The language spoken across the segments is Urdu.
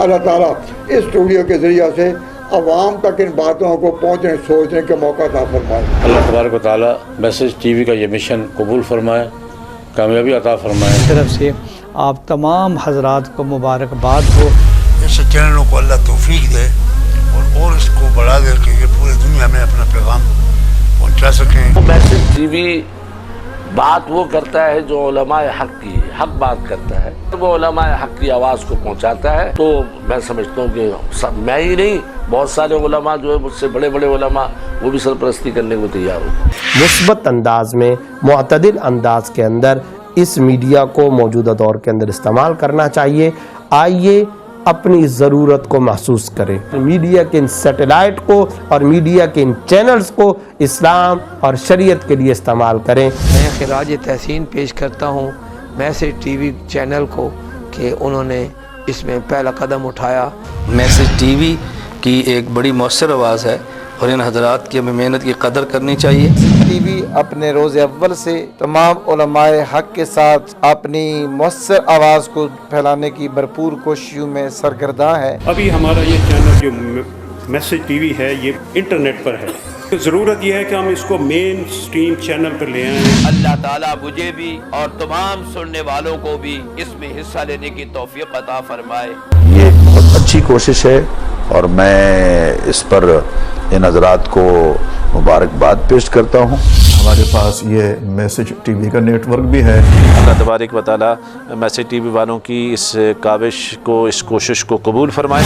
اللہ تعالیٰ اس اسٹوڈیو کے ذریعے سے عوام تک ان باتوں کو پہنچنے سوچنے کا موقع عطا فرمائے۔ اللہ تبارک و تعالیٰ میسج ٹی وی کا یہ مشن قبول فرمائے، کامیابی عطا فرمائے۔ طرف سے آپ تمام حضرات کو مبارکباد ہو۔ اس چینلوں کو اللہ توفیق دے اور اس کو بڑھا دے کہ یہ پورے دنیا میں اپنا پیغام پہنچا سکیں۔ میسج ٹی وی بات وہ کرتا ہے جو علماء حق کی حق بات کرتا ہے، وہ علماء حق کی آواز کو پہنچاتا ہے۔ تو میں سمجھتا ہوں کہ سب میں ہی نہیں، بہت سارے علماء جو ہے مجھ سے بڑے بڑے علماء وہ بھی سرپرستی کرنے کو تیار ہو۔ مثبت انداز میں، معتدل انداز کے اندر اس میڈیا کو موجودہ دور کے اندر استعمال کرنا چاہیے۔ آئیے اپنی ضرورت کو محسوس کریں، میڈیا کے ان سیٹلائٹ کو اور میڈیا کے ان چینلز کو اسلام اور شریعت کے لیے استعمال کریں۔ میں خراج تحسین پیش کرتا ہوں میسج ٹی وی چینل کو کہ انہوں نے اس میں پہلا قدم اٹھایا۔ میسج ٹی وی کی ایک بڑی مؤثر آواز ہے اور ان حضرات کی ہمیں محنت کی قدر کرنی چاہیے۔ ٹی وی اپنے روز اول سے تمام علماء حق کے ساتھ اپنی مؤثر آواز کو پھیلانے کی بھرپور کوششوں میں سرگرداں ہے۔ ابھی ہمارا یہ چینل جو میسج ٹی وی ہے یہ انٹرنیٹ پر ہے، ضرورت یہ ہے کہ ہم اس کو مین سٹریم چینل پر لے آئیں۔ اللہ تعالیٰ مجھے بھی اور تمام سننے والوں کو بھی اس میں حصہ لینے کی توفیق عطا فرمائے۔ یہ بہت اچھی کوشش ہے اور میں اس پر ان حضرات کو مبارکباد پیش کرتا ہوں۔ ہمارے پاس یہ میسج ٹی وی کا نیٹ ورک بھی ہے۔ اللہ تبارک و تعالیٰ میسج ٹی وی والوں کی اس کاوش کو، اس کوشش کو قبول فرمائے۔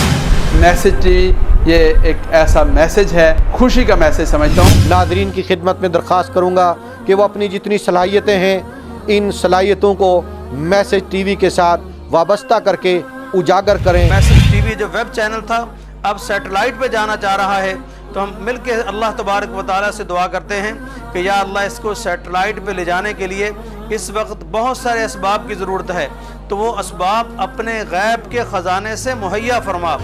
میسج ٹی وی یہ ایک ایسا میسج ہے، خوشی کا میسج سمجھتا ہوں۔ ناظرین کی خدمت میں درخواست کروں گا کہ وہ اپنی جتنی صلاحیتیں ہیں ان صلاحیتوں کو میسج ٹی وی کے ساتھ وابستہ کر کے اجاگر کریں۔ میسج ٹی وی جو ویب چینل تھا اب سیٹلائٹ پہ جانا چاہ رہا ہے، تو ہم مل کے اللہ تبارک و تعالیٰ سے دعا کرتے ہیں کہ یا اللہ اس کو سیٹلائٹ پہ لے جانے کے لیے اس وقت بہت سارے اسباب کی ضرورت ہے، تو وہ اسباب اپنے غیب کے خزانے سے مہیا فرما۔